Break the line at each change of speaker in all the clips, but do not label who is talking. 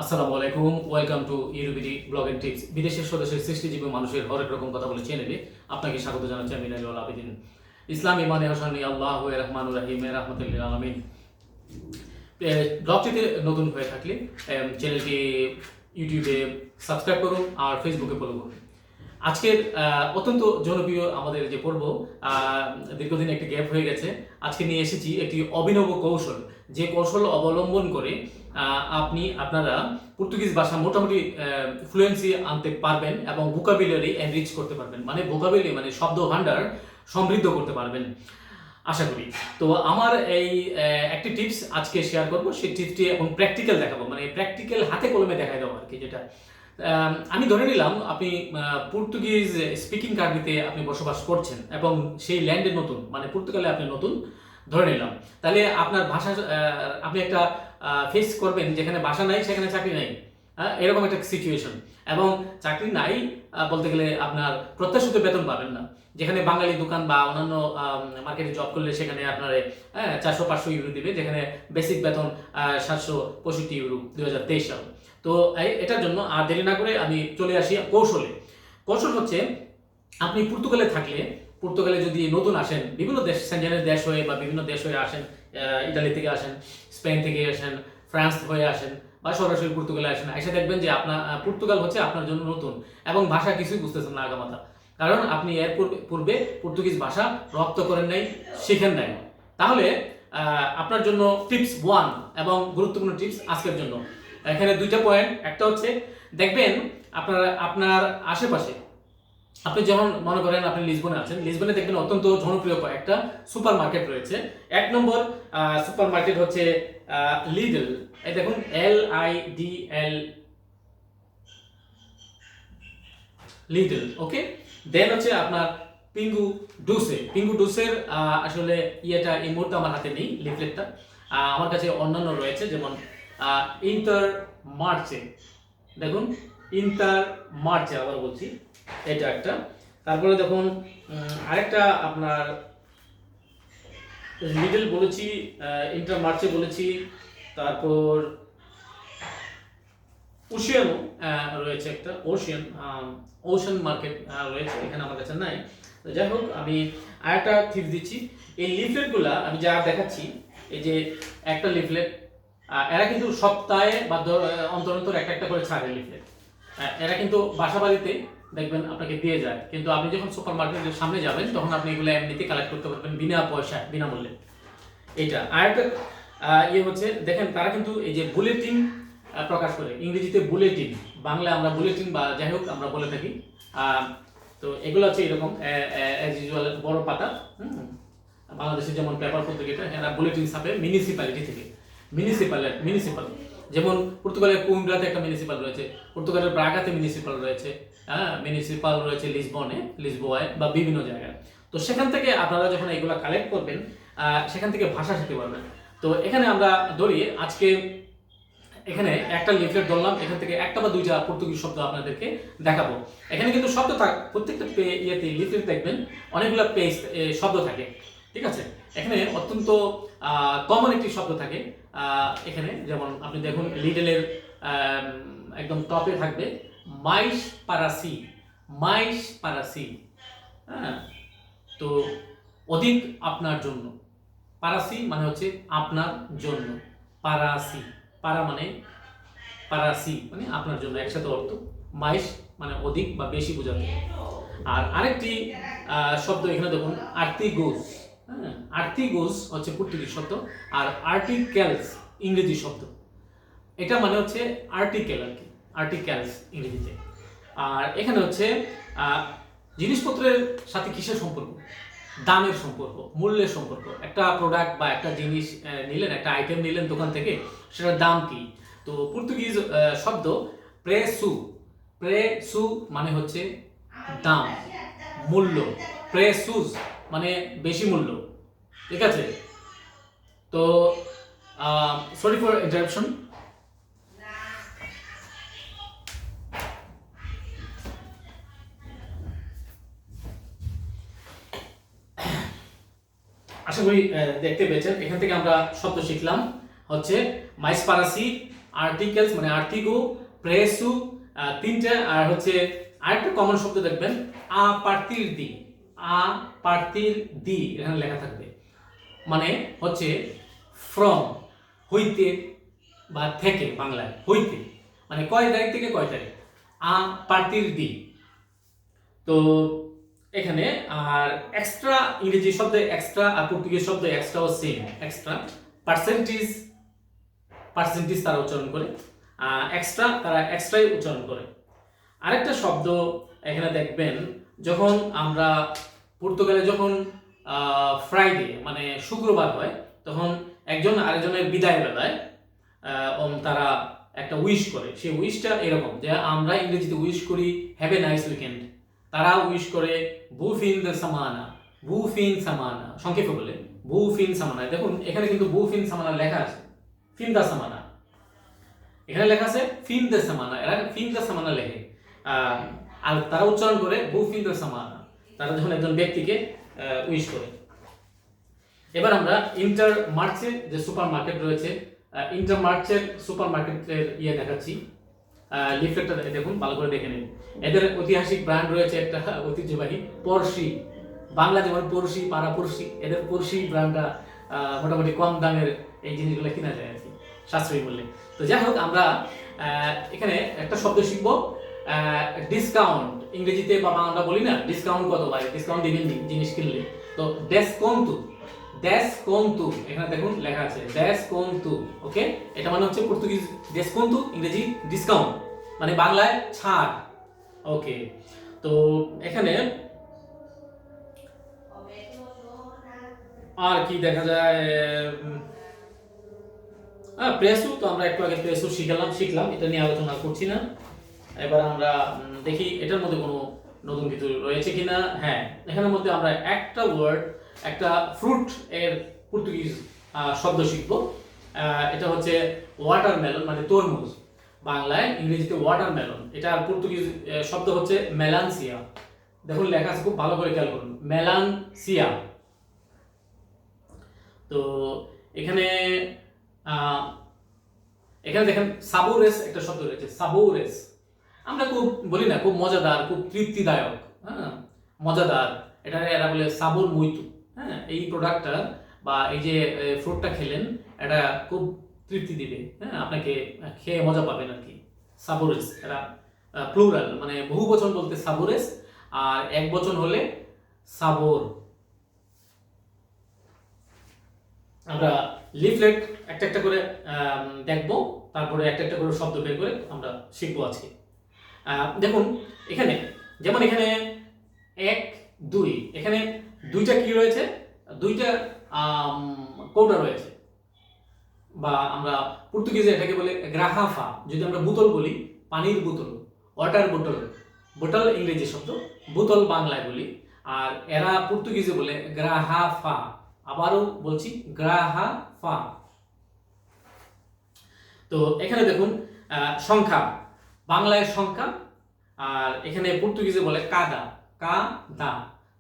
আসসালামু আলাইকুম, welcome to UBD blog and tips. বিদেশের স্বদেশের সৃষ্টিজীবী মানুষের হরেক রকম কথা বলে চ্যানেলে আপনাকে স্বাগত জানাচ্ছি আমি নাজুল আবেদিন। ইসলাম ইমানে হোসানি আল্লাহ রহমান রাহিম রহমতুল্লিল আলমিন। ব্লগটিতে নতুন হয়ে থাকলে চ্যানেলটি ইউটিউবে সাবস্ক্রাইব করুন আর ফেসবুকে ফলো করুন। আজকের অত্যন্ত জনপ্রিয় আমাদের যে পর্ব, দীর্ঘদিন একটি গ্যাপ হয়ে গেছে। আজকে নিয়ে এসেছি একটি অভিনব কৌশল, যে কৌশল অবলম্বন করে আপনারা পর্তুগিজ ভাষা মোটামুটি ফ্লুয়েন্সি আনতে পারবেন এবং ভোকাবুলারি এনরিচ করতে পারবেন, মানে ভোকাবুলারি মানে শব্দ ভান্ডার সমৃদ্ধ করতে পারবেন আশা করি। তো আমার এই একটি টিপস আজকে শেয়ার করবো, সেই টিপসটি এখন প্র্যাকটিক্যাল দেখাবো, মানে প্র্যাকটিক্যাল হাতে কলমে দেখাই দেবো আর কি। যেটা আমি ধরে নিলাম আপনি পর্তুগিজ স্পিকিং কান্ট্রিতে আপনি বসবাস করছেন এবং সেই ল্যান্ডে নতুন, মানে পর্তুগালে আপনি নতুন ধরে নিলাম। তাহলে আপনার ভাষা আপনি একটা ফেস করবেন যেখানে ভাষা নাই সেখানে চাকরি নাই, এরকম একটা সিচুয়েশন। এবং চাকরি নাই বলতে গেলে আপনার প্রত্যাশিত বেতন পাবেন না। যেখানে বাঙালি দোকান বা অন্যান্য মার্কেটে জব করলে সেখানে আপনার 400-500 ইউরো দিবে, যেখানে বেসিক বেতন 765 ইউরো 2023 সাল। তো এটার জন্য আর দেরি না করে আমি চলে আসি কৌশলে। কৌশল হচ্ছে, আপনি পর্তুগালে থাকলে, পর্তুগালে যদি নতুন আসেন, বিভিন্ন দেশ সেনজেনের দেশ হয়ে বা বিভিন্ন দেশ হয়ে আসেন, ইটালি থেকে আসেন, স্পেন থেকে আসেন, ফ্রান্স হয়ে আসেন বা সরাসরি পর্তুগালে আসেন, এসে দেখবেন যে আপনার পর্তুগাল হচ্ছে আপনার জন্য নতুন এবং ভাষা কিছুই বুঝতেছেন না আগামাথা। কারণ আপনি এর পূর্বে পর্তুগিজ ভাষা রপ্ত করেন নাই, শিখেন নাই। তাহলে আপনার জন্য টিপস 1 এবং গুরুত্বপূর্ণ টিপস আজকের জন্য। এখানে দুইটা পয়েন্ট। একটা হচ্ছে, দেখবেন আপনার আশেপাশে, আপনি যেমন মনে করেন আপনি লিসবনে আছেন, লিসবনে দেখবেন অত্যন্ত জনপ্রিয় কয়েকটা সুপার মার্কেট রয়েছে। 1 নম্বর সুপার মার্কেট হচ্ছে লিডল। এই দেখুন, LIDL, লিডল। ওকে, দেন হচ্ছে আপনার পিঙ্গু ডুসের আসলে ইয়েটা এই মুহূর্তে আমার হাতে নেই, লিফলেটটা আমার কাছে অন্যান্য রয়েছে, যেমন ইন্টার মার্চে। দেখুন, ইন্টার মার্চে আবার বলছি, এটা একটা। তারপরে দেখুন আরেকটা আপনার লিডল বলেছি, ইন্টার মার্চে বলেছি, তারপর ওশিয়ানো রয়েছে একটা, ওশান মার্কেট রয়েছে, এখানে আমার কাছে নাই। তো যাই হোক, আমি আরেকটা টিপস দিচ্ছি। এই লিফলেটগুলা আমি যা দেখাচ্ছি, এই যে একটা লিফলেট, এরা কিন্তু সপ্তাহে বা অন্তর একটা করে ছাড়ে লিফলেট। এরা কিন্তু বাসা বাড়িতে দেখবেন আপনাকে দিয়ে যায়, কিন্তু আপনি যখন সুপার মার্কেটের সামনে যাবেন তখন আপনি এগুলো এমনিতে কালেক্ট করতে পারবেন বিনা পয়সায়, বিনামূল্যে। এইটা আরেকটা ইয়ে হচ্ছে, দেখেন তারা কিন্তু এই যে বুলেটিন প্রকাশ করে, ইংরেজিতে বুলেটিন, বাংলায় আমরা বুলেটিন বা যাই হোক আমরা বলে থাকি। তো এগুলো হচ্ছে এরকম অ্যাজ ইউজুয়াল বড় পাতা। বাংলাদেশে যেমন পেপার পত্রিকা, এরা বুলেটিন ছাপে মিউনিসিপ্যালিটি থেকে। মিউনিসিপাল, যেমন পর্তুগালের কুইমব্রাতে একটা মিউনিসিপাল রয়েছে, পর্তুগালের ব্রাগাতে মিউনিসিপাল রয়েছে, মিউনিসিপাল রয়েছে লিসবোয়ায় বা বিভিন্ন জায়গায়। তো সেখান থেকে আপনারা যখন এগুলো কালেক্ট করবেন, সেখান থেকে ভাষা শিখতে পারবেন। তো এখানে আমরা ধরি আজকে এখানে একটা লিফলেট ধরলাম, এখান থেকে একটা বা দুইটা পর্তুগিজ শব্দ আপনাদেরকে দেখাবো। এখানে কিন্তু শব্দ প্রত্যেকটা ইয়েতে লিফলেট দেখবেন অনেকগুলো শব্দ থাকে, ঠিক আছে। এখানে অত্যন্ত কমন একটি শব্দ থাকে এখানে, যেমন আপনি দেখুন লিডলের একদম টপে থাকবে মাইস পারাসি। হ্যাঁ, তো অধিক আপনার জন্য। পারাসি মানে হচ্ছে আপনার জন্য, পারাসি মানে আপনার জন্য, একসাথে অর্থ। মাইস মানে অধিক বা বেশি বোঝাতে। আর আরেকটি শব্দ এখানে দেখুন, আর্টিগোস। হ্যাঁ, আর্টিগোস হচ্ছে পর্তুগিজ শব্দ, আর আর্টিকেলস ইংরেজি শব্দ। এটা মানে হচ্ছে আর্টিকেল আর কি, আর্টিকেলস ইংরেজিতে। আর এখানে হচ্ছে জিনিসপত্রের সাথে কিসের সম্পর্ক? দামের সম্পর্ক, মূল্যের সম্পর্ক। একটা প্রোডাক্ট বা একটা জিনিস নিলেন, একটা আইটেম নিলেন দোকান থেকে, সেটার দাম কি? তো পর্তুগিজ শব্দ প্রেসু মানে হচ্ছে দাম, মূল্য। প্রেসুস মানে বেশি মূল্য, ঠিক আছে। তো সরি ফর ইন্টারাপশন। আশা করি দেখতে পেয়েছেন। এখান থেকে আমরা শব্দ শিখলাম হচ্ছে মাইস পারাসি, আর্টিকেলস মানে আর্টিগো, প্রেসু, তিনটা। আর হচ্ছে আরেকটা কমন শব্দ দেখবেন, আ পার্তির দি, আ পার্তির দি এখানে লেখা থাকবে, মানে হচ্ছে ফ্রম, হইতে বা থেকে, বাংলায় হইতে, মানে কয় তারিখ থেকে কয় তারিখ, আ পার্তির দি। তো এখানে আর এক্সট্রা, ইংরেজি শব্দে এক্সট্রা আর পর্তুগিজ শব্দে এক্সট্রাও সেম। এক্সট্রা পার্সেন্টেজ, পার্সেন্টেজ তারা উচ্চারণ করে, এক্সট্রা তারা এক্সট্রাই উচ্চারণ করে। আরেকটা শব্দ এখানে দেখবেন, যখন আমরা পর্তুগালে যখন ফ্রাইডে মানে শুক্রবার হয়, তখন একজন আরেকজনের বিদায় বেলায় তারা একটা উইশ করে। সেই উইশটা এরকম যে আমরা ইংরেজিতে উইশ করি হ্যাভ এ নাইস উইকেন্ড, তারা উইশ করে বু ফিন দ্য সামানা, বু ফিন সামানা, সংক্ষেপে বলে বু ফিন সামানা। দেখুন এখানে কিন্তু বু ফিন সামানা লেখা আছে, ফিন দা সামানা এখানে লেখা আছে ফিন দা সামানা, এরা ফিন দা সামানা লেখে, আর তারা উচ্চারণ করে বু ফিন দা সামানা, তারা যখন একজন ব্যক্তিকে উইশ করে। এবার আমরা ইন্টার মার্চে যে সুপার মার্কেট রয়েছে, ইন্টার মার্চের সুপার মার্কেটের ইয়ে দেখাচ্ছি, লিফলেটটা দেখুন, ভালো করে দেখে নিন। এদের ঐতিহাসিক ব্র্যান্ড রয়েছে একটা ঐতিহ্যবাহী পড়শি, বাংলা যেমন পড়শি, পাড়া পড়শি, এদের পড়শি ব্র্যান্ডটা মোটামুটি কম দামের এই জিনিসগুলো কিনা যায় আর কি, সাশ্রয়ী মূল্যে। তো যাই হোক, আমরা এখানে একটা শব্দ শিখবো, ডিসকাউন্ট। ইংরেজিতে বা বাংলা বলি না ডিসকাউন্ট কত ভাই, ডিসকাউন্ট দিবেন জিনিস কিনলে, তো ডেসকোন্টু, ডেসকোন্টু এখানে দেখুন লেখা আছে ডেসকোন্টু। ওকে, এটা মানে হচ্ছে পর্তুগিজ ডেসকোন্টু, ইংরেজি ডিসকাউন্ট, মানে বাংলায় ছাড়। ওকে, তো এখানে আর কি দেখা যায়, প্রেসু, তো আমরা একটু আগে প্রেসু শিখলাম, এটা নিয়ে আলোচনা করছি না। এবার আমরা দেখি এটার মধ্যে কোনো নতুন কিছু রয়েছে কিনা। হ্যাঁ, এখানের মধ্যে আমরা একটা ওয়ার্ড, একটা ফ্রুট এর পর্তুগিজ শব্দ শিখব। এটা হচ্ছে ওয়াটারমেলন, মানে তরমুজ, বাংলায় ইংরেজিতে ওয়াটারমেলন, এটার পর্তুগিজ শব্দ হচ্ছে মেলানসিয়া। দেখুন লেখা আছে, খুব ভালো করে খেয়াল করুন, মেলানসিয়া। তো এখানে এখানে দেখেন সাবোরেস একটা শব্দ রয়েছে, সাবোরেস। আমরা খুব বলি না খুব মজাদার, খুব তৃপ্তিদায়ক, হ্যাঁ মজাদার, এটা এরা বলে সাবোর মুইতু। হ্যাঁ, এই প্রোডাক্টটা বা এই যে ফ্রুটটা খেলেন, এটা খুব তৃপ্তি দিবে, হ্যাঁ আপনাকে খেয়ে মজা পাবেন আর কি। সাবোরেস, এটা প্লুরাল, মানে বহু বচন বলতে সাবোরেস, আর এক বচন হলে সাবোর। আমরা লিফলেট একটা একটা করে দেখবো, তারপরে একটা একটা করে শব্দ বের করে আমরা শিখবো আজকে। দেখুন এখানে, যেমন এখানে 1 2, এখানে দুইটা কি রয়েছে, দুইটা কৌটা রয়েছে, বা আমরা পর্তুগিজে এটাকে বলে গ্রাহাফা। যদি আমরা বোতল বলি, পানির বোতল, ওয়াটার বোতল, বোতল ইংরেজি শব্দ, বোতল বাংলায় বলি, আর এরা পর্তুগিজে বলে গ্রাহাফা। আবারও বলছি গ্রাহাফা। তো এখানে দেখুন সংখ্যা, বাংলায় সংখ্যা, আর এখানে পর্তুগিজে বলে কাদা, কাদা,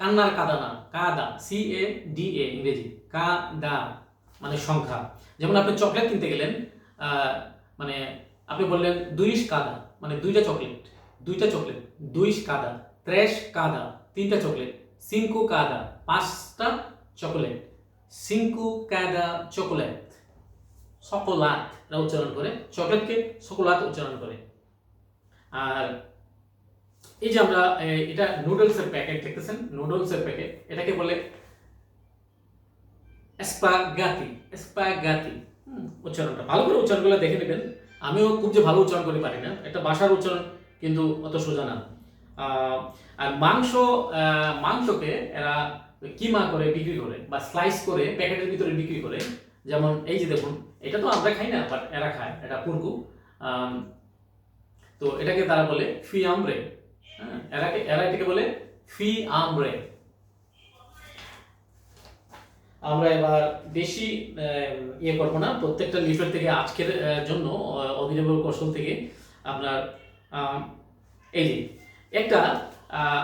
কান্নার কাদা না, কাদা, CADA ইংরেজি, কাদা মানে সংখ্যা। যেমন আপনি চকলেট কিনতে গেলেন, মানে আপনি বললেন 2 কাদা, মানে দুইটা চকলেট, 2 কাদা, 3 কাদা, 3টা চকলেট, 5 কাদা, 5টা চকলেট, 5 কাদা চকলেট, সকলাত এরা উচ্চারণ করে, চকলেটকে সকলাত উচ্চারণ করে। আর এই যে আমরা এটা নুডলসের প্যাকেট দেখতেছেন, নুডলসের প্যাকেট, এটাকে বলে স্পাগাতি, স্পাগাতি। উচ্চারণটা ভালো করে উচ্চারণগুলো দেখে নেবেন। আমিও খুব যে ভালো উচ্চারণ করতে পারি না, একটা ভাষার উচ্চারণ কিন্তু অত সোজা না। আর মাংসকে এরা কিমা করে বিক্রি করে, বা স্লাইস করে প্যাকেটের ভিতরে বিক্রি করে। যেমন এই যে দেখুন, এটা তো আমরা খাই না, বাট এরা খায়, এটা পুরকু। তো এটাকে তারা বলে ফিয়ামরে, হ্যাঁ এরা এটাকে বলে ফিয়ামরে। আমরা এবার বেশি ইয়ে করবো না, প্রত্যেকটা লিফলেট থেকে আজকের জন্য অভিনব কৌশল থেকে আপনার এই যে একটা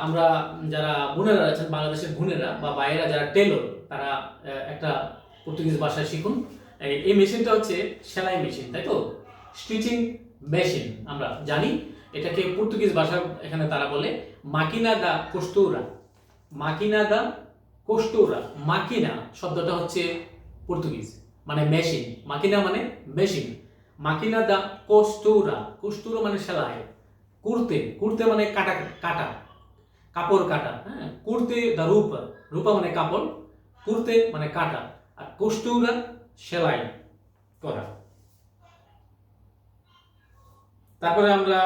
আমরা যারা বোনেরা আছেন, বাংলাদেশের বোনেরা বা ভাইয়েরা যারা টেলর, তারা একটা পর্তুগিজ ভাষা শিখুন। এই মেশিনটা হচ্ছে সেলাই মেশিন, তাই তো? স্টিচিং মেশিন আমরা জানি এটাকে পর্তুগিজ ভাষা এখানে তারা বলে মাকিনা দা কোস্তুরা। মাকিনা দা কোস্তুরা, মাকিনা শব্দটা হচ্ছে পর্তুগিজ মানে মেশিন, মাকিনা মানে মেশিন, মাকিনা দা কোস্তুরা, কোস্তুরা মানে সেলাই, কুর্তে, কুর্তে মানে কাটা কাটা কাপড় কাটা, হ্যাঁ, কুর্তে দা রূপা, রূপা মানে কাপড়, কুর্তে মানে কাটা, আর কোস্তুরা সেলাই করা। তারপরে আমরা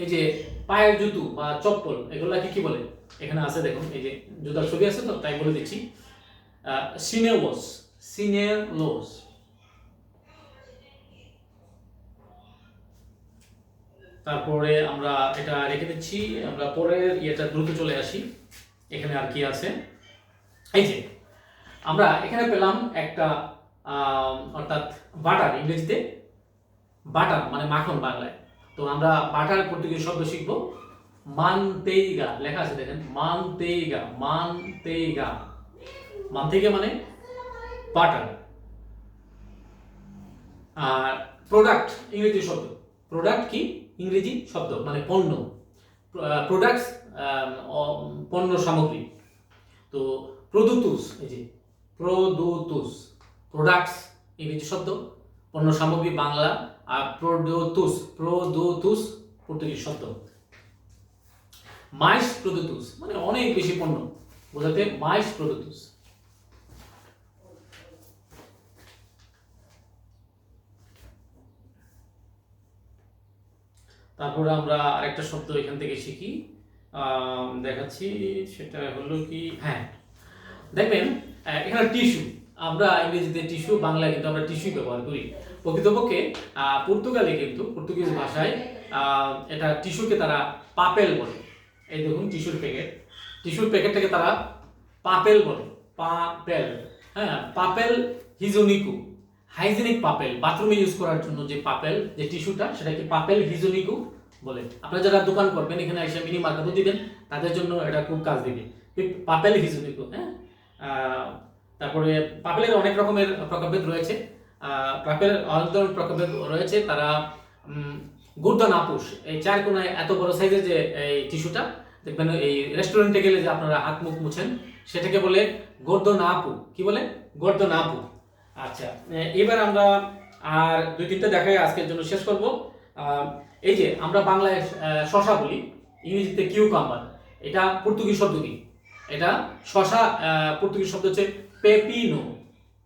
এই যে পায়ের জুতো বা চপ্পল এগুলাকে কি বলে, এখানে আছে দেখুন, এই যে জুতার ছবি আছে তো তাই বলে দিচ্ছি, সিনেলোস, সিনেলোস। তারপরে আমরা এটা রেখে দিচ্ছি, আমরা পরের ইয়েটা দ্রুত চলে আসি। এখানে আর কি আছে, এই যে আমরা এখানে পেলাম একটা অর্থাৎ বাটার, ইংরেজিতে বাটার মানে মাখন বাংলায়। তো আমরা বাটার পর্তুগিজ শব্দ শিখব, মানতেইগা লেখা আছে দেখেন, মানতেইগা, মানতেইগা, মানতেইগা মানে বাটার। আর প্রোডাক্ট ইংরেজি শব্দ, প্রোডাক্ট কি ইংরেজি শব্দ মানে পণ্য, প্রোডাক্টস পণ্য সামগ্রী। তো প্রোডুতুস, এই যে প্রোডুতুস, প্রোডাক্টস ইংরেজি শব্দ, পণ্য সামগ্রী বাংলা, আর প্রোডুতুস, প্রোডুতুস পর্তুগিজ শব্দ। মাইস প্রোডুতুস মানে অনেক বেশি পণ্য বোঝাতে মাইস প্রোডুতুস। তারপরে আমরা আরেকটা শব্দ এখান থেকে শিখি, দেখাচ্ছি, সেটা হলো কি, হ্যাঁ দেখবেন এখানে টিস্যু, আমরা ইংরেজিতে টিস্যু, বাংলায় কিন্তু আমরা টিস্যু ব্যবহার করি। প্রকৃতপক্ষে পর্তুগালে কিন্তু পর্তুগিজ ভাষায় এটা টিস্যুকে তারা পাপেল বলে। এই দেখুন টিস্যুর প্যাকেট, টিস্যুর প্যাকেটটাকে তারা পাপেল বলে, পাপেল, হ্যাঁ, পাপেল হিজোনিকু, হাইজেনিক পাপেল, বাথরুমে ইউজ করার জন্য যে পাপেল, যে টিস্যুটা সেটাকে পাপেল হিজোনিকু বলে। আপনারা যারা দোকান করবেন এখানে এসে মিনি মার্কেটও দিবেন, তাদের জন্য এটা খুব কাজ দিবে, পাপেল হিজোনিকু, হ্যাঁ। তারপরে পাপেলের অনেক রকমের প্রকারভেদ রয়েছে, পাপেল অনেক ধরনের প্রকারভেদ রয়েছে। তারা গোর্দন আপুস, এই চার কোনায় এত বড় সাইজের যে এই টিস্যুটা দেখবেন, এই রেস্টুরেন্টে গেলে যে আপনারা হাত মুখ মুছেন সেটাকে বলে গোর্দন আপু। কি বলে? গোর্দন আপু। আচ্ছা, এবার আমরা আর দুই তিনটা দেখাই আজকের জন্য শেষ করব। এই যে আমরা বাংলায় শশা বলি, ইংরেজিতে কিউকাম্বার, এটা পর্তুগিজ শব্দ কি? এটা শশা পর্তুগিজ শব্দ হচ্ছে পেপিনো,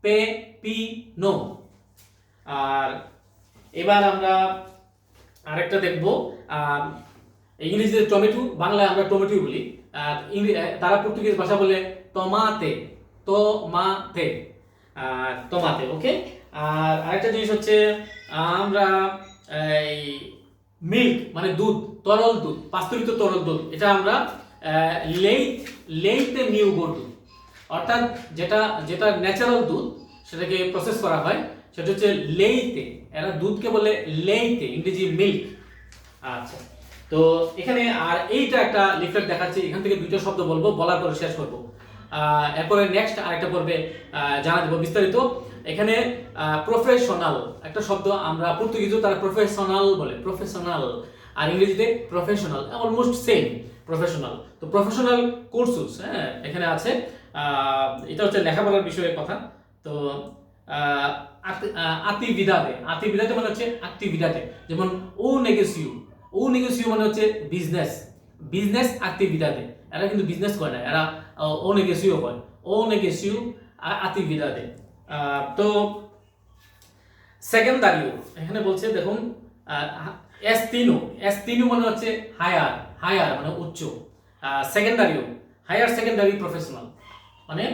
পেপিনো। আর এবার আমরা আরেকটা দেখব, ইংরেজিতে টমেটো, বাংলায় আমরা টমেটো বলি, তারা পর্তুগিজ ভাষা বলে টমাতে, টমাতে, টমাতে, ওকে। আর আরেকটা জিনিস হচ্ছে আমরা এই মিল্ক মানে দুধ, তরল দুধ, পাস্তুরিত তরল দুধ, এটা আমরা লেইতে নিউ দুধ, অর্থাৎ যেটা যেটা ন্যাচারাল দুধ সেটাকে প্রসেস করা হয় সেটা হচ্ছে লেইতে, এরা দুধকে বলে লেইতে, ইংরেজি মিল্ক। আচ্ছা, তো এখানে আর এইটা একটা লিফলেট দেখাচ্ছি, এখান থেকে দুইটা শব্দ বলবো, বলার পরে শেষ করবো। এরপরে নেক্সট আরেকটা পর্বে জানা দেবো বিস্তারিত। এখানে প্রফেশনাল একটা শব্দ, আমরা পর্তুগিজও তারা প্রফেশনাল বলে, প্রফেশনাল, আর ইংরেজিতে প্রফেশনাল, অলমোস্ট সেম, প্রফেশনাল। তো প্রফেশনাল কোর্সুস, হ্যাঁ এখানে আছে, এটা হচ্ছে লেখাপড়ার বিষয়ের কথা। তো আতিভিদাতে, আতিভিদাতে মানে হচ্ছে অ্যাক্টিভিদাতে, যেমন ও নেগোসিও, ও নেগোসিও মানে হচ্ছে বিজনেস, বিজনেস অ্যাক্টিভিদাতে, এরা কিন্তু বিজনেস করে না, এরা ও নেগোসিও করে, ও নেগোসিও অ্যাক্টিভিদাতে। তো সেকেন্ডারিও এখানে বলছে দেখুন, এস্তিনো, এস্তিনো মানে হচ্ছে হায়ার, হায়ার মানে উচ্চ, সেকেন্ডারিও হায়ার সেকেন্ডারি প্রফেশনাল, মানে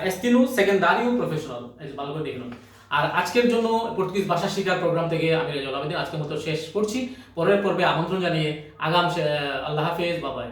এস্তিনো সেকেন্ডারিও প্রফেশনাল, এই যে ভালো করে দেখুন। আর আজকের জন্য পর্তুগিজ ভাষা শেখার প্রোগ্রাম থেকে আমি রেজাউল আবেদিন আজকের মতো শেষ করছি। পরের পর্বে আমন্ত্রণ জানিয়ে আগাম, আল্লাহ হাফেজ, বাবাই।